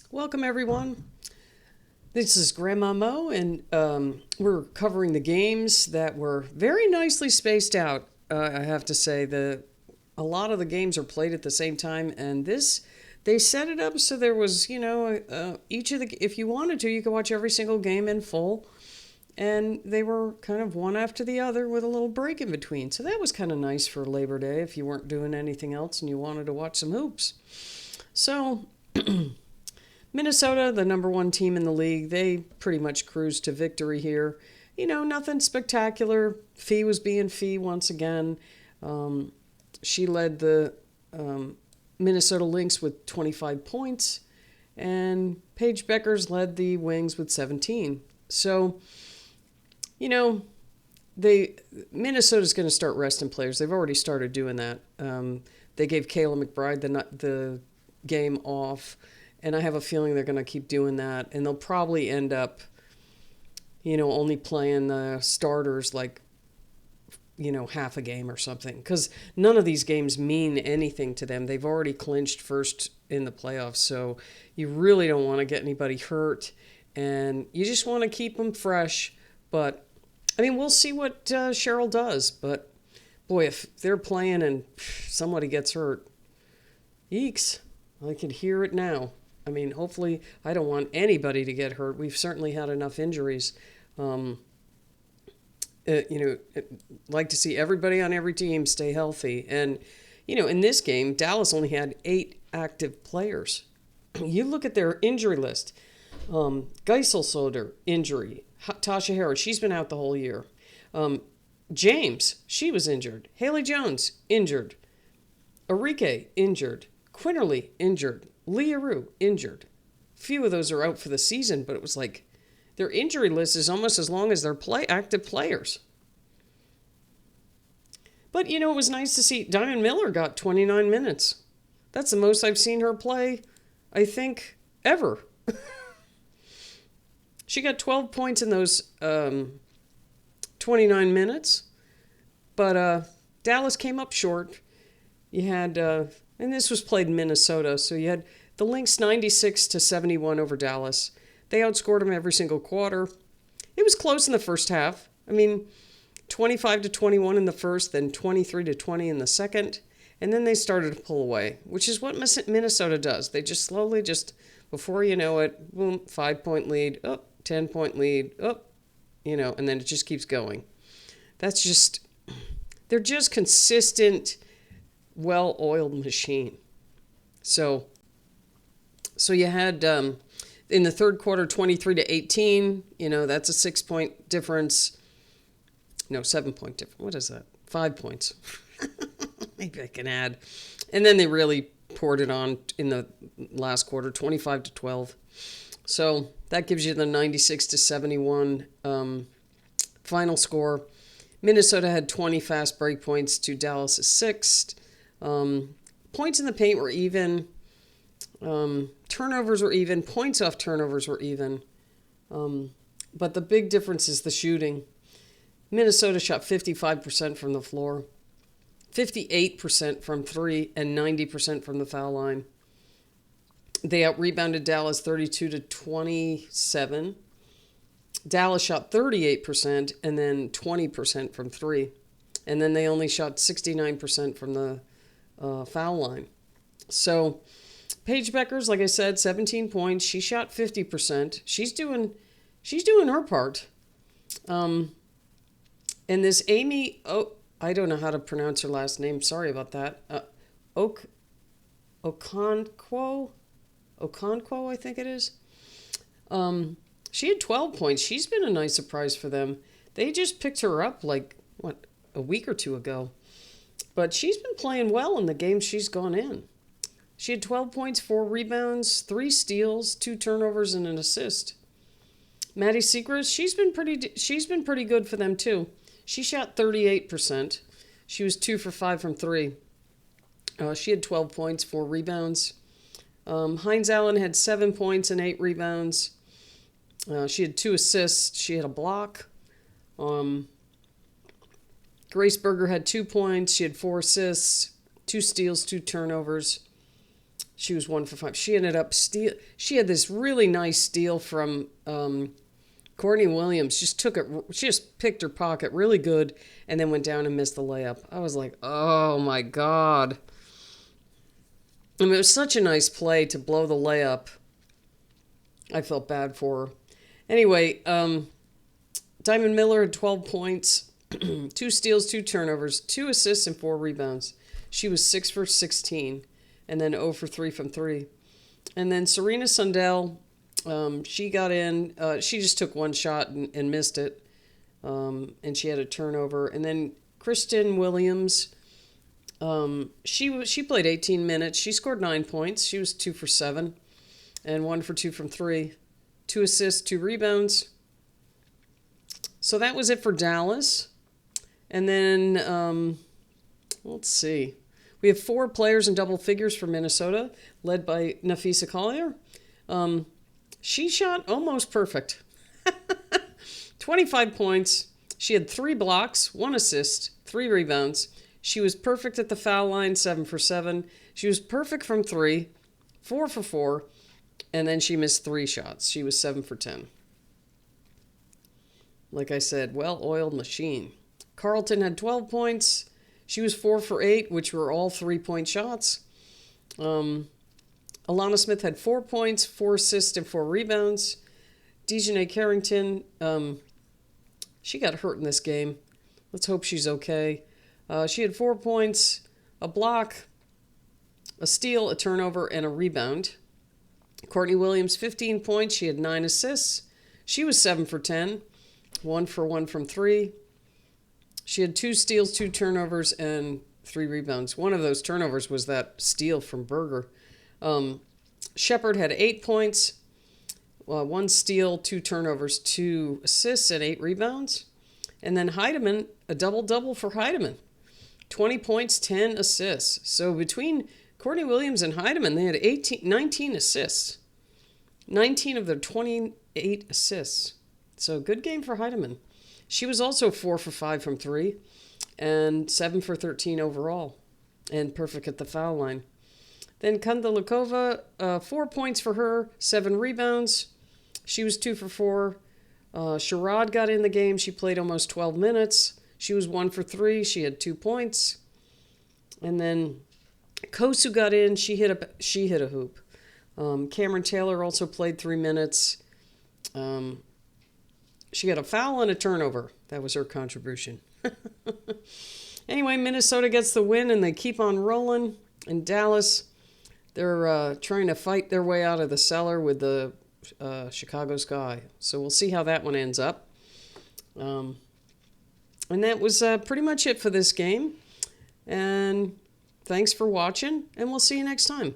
Welcome, everyone. This is Grandma Mo, and we're covering the games that were very nicely spaced out. I have to say, a lot of the games are played at the same time, and this they set it up so there was, each of the if you wanted to, you could watch every single game in full, and they were kind of one after the other with a little break in between. So that was kind of nice for Labor Day if you weren't doing anything else and you wanted to watch some hoops. So Minnesota, the number one team in the league, they pretty much cruised to victory here. Nothing spectacular. Fee was being Fee once again. She led the Minnesota Lynx with 25 points, and Paige Beuckers led the Wings with 17. So, you know, Minnesota's going to start resting players. They've already started doing that. They gave Kayla McBride the game off, and I have a feeling they're going to keep doing that, and they'll probably end up, only playing the starters like, half a game or something, because none of these games mean anything to them. They've already clinched first in the playoffs, so you really don't want to get anybody hurt, and you just want to keep them fresh. But we'll see what Cheryl does. But boy, if they're playing and somebody gets hurt, eeks, I can hear it now. Hopefully, I don't want anybody to get hurt. We've certainly had enough injuries. Like to see everybody on every team stay healthy. And, in this game, Dallas only had 8 active players. You look at their injury list. Geiselsolder, injury. Tasha Harris, she's been out the whole year. James, she was injured. Haley Jones, injured. Arike, injured. Quinterly, injured. Leah Rue, injured. Few of those are out for the season, but it was like their injury list is almost as long as their active players. But, it was nice to see Diamond Miller got 29 minutes. That's the most I've seen her play, I think, ever. She got 12 points in those 29 minutes. But Dallas came up short. You had, and this was played in Minnesota, so you had the Lynx 96-71 over Dallas. They outscored them every single quarter. It was close in the first half. 25-21 in the first, then 23-20 in the second. And then they started to pull away, which is what Minnesota does. They just slowly, before you know it, boom, 5-point lead, 10-point lead, and then it just keeps going. They're just consistent, well-oiled machine. So you had in the third quarter, 23-18. That's a 6-point difference. No, 7-point difference. What is that? 5 points. Maybe I can add. And then they really poured it on in the last quarter, 25-12. So that gives you the 96-71 final score. Minnesota had 20 fast break points to Dallas' 6. Points in the paint were even. Turnovers were even. Points off turnovers were even. But the big difference is the shooting. Minnesota shot 55% from the floor, 58% from 3, and 90% from the foul line. They out-rebounded Dallas 32-27. Dallas shot 38% and then 20% from 3. And then they only shot 69% from the foul line. So Paige Beuckers, like I said, 17 points. She shot 50%. She's doing her part. And this Amy, I don't know how to pronounce her last name. Sorry about that. Okonkwo, I think it is. She had 12 points. She's been a nice surprise for them. They just picked her up a week or two ago. But she's been playing well in the games she's gone in. She had 12 points, 4 rebounds, 3 steals, 2 turnovers, and an assist. Maddie Seacrest, she's been pretty good for them too. She shot 38%. She was 2 for 5 from 3. She had 12 points, 4 rebounds. Hines Allen had 7 points and 8 rebounds. She had 2 assists. She had a block. Grace Berger had 2 points. She had 4 assists, 2 steals, 2 turnovers. She was 1 for 5. She ended up She had this really nice steal from Courtney Williams. She just picked her pocket really good and then went down and missed the layup. I was like, oh my God. I mean, it was such a nice play to blow the layup. I felt bad for her. Anyway, Diamond Miller had 12 points, 2 steals, 2 turnovers, 2 assists, and 4 rebounds. She was 6 for 16, and then 0 for 3 from 3. And then Serena Sundell, she got in. She just took 1 shot and missed it, and she had a turnover. And then Kristen Williams, she played 18 minutes. She scored 9 points. She was 2 for 7, and 1 for 2 from 3. 2 assists, 2 rebounds. So that was it for Dallas. And then, let's see. We have 4 players in double figures for Minnesota, led by Napheesa Collier. She shot almost perfect. 25 points. She had 3 blocks, 1 assist, 3 rebounds. She was perfect at the foul line, 7 for 7. She was perfect from 3, 4 for 4. And then she missed 3 shots. She was 7 for 10. Like I said, well-oiled machine. Carlton had 12 points. She was 4 for 8, which were all 3-point shots. Alana Smith had 4 points, 4 assists, and 4 rebounds. Dejanay Carrington, she got hurt in this game. Let's hope she's okay. She had 4 points, a block, a steal, a turnover, and a rebound. Courtney Williams, 15 points. She had 9 assists. She was 7 for 10, 1 for 1 from 3. She had 2 steals, 2 turnovers, and 3 rebounds. One of those turnovers was that steal from Berger. Shepard had 8 points, 1 steal, 2 turnovers, 2 assists, and 8 rebounds. And then Hiedeman, a double-double for Hiedeman. 20 points, 10 assists. So between Courtney Williams and Hiedeman, they had 19 assists. 19 of their 28 assists. So good game for Hiedeman. She was also 4 for 5 from 3 and 7 for 13 overall and perfect at the foul line. Then Kandalikova, 4 points for her, 7 rebounds. She was 2 for 4. Sherrod got in the game. She played almost 12 minutes. She was 1 for 3. She had 2 points. And then Kosu got in. She hit a hoop. Cameron Taylor also played 3 minutes. She got a foul and a turnover. That was her contribution. Anyway, Minnesota gets the win, and they keep on rolling. In Dallas, they're trying to fight their way out of the cellar with the Chicago Sky. So we'll see how that one ends up. And that was pretty much it for this game. And thanks for watching, and we'll see you next time.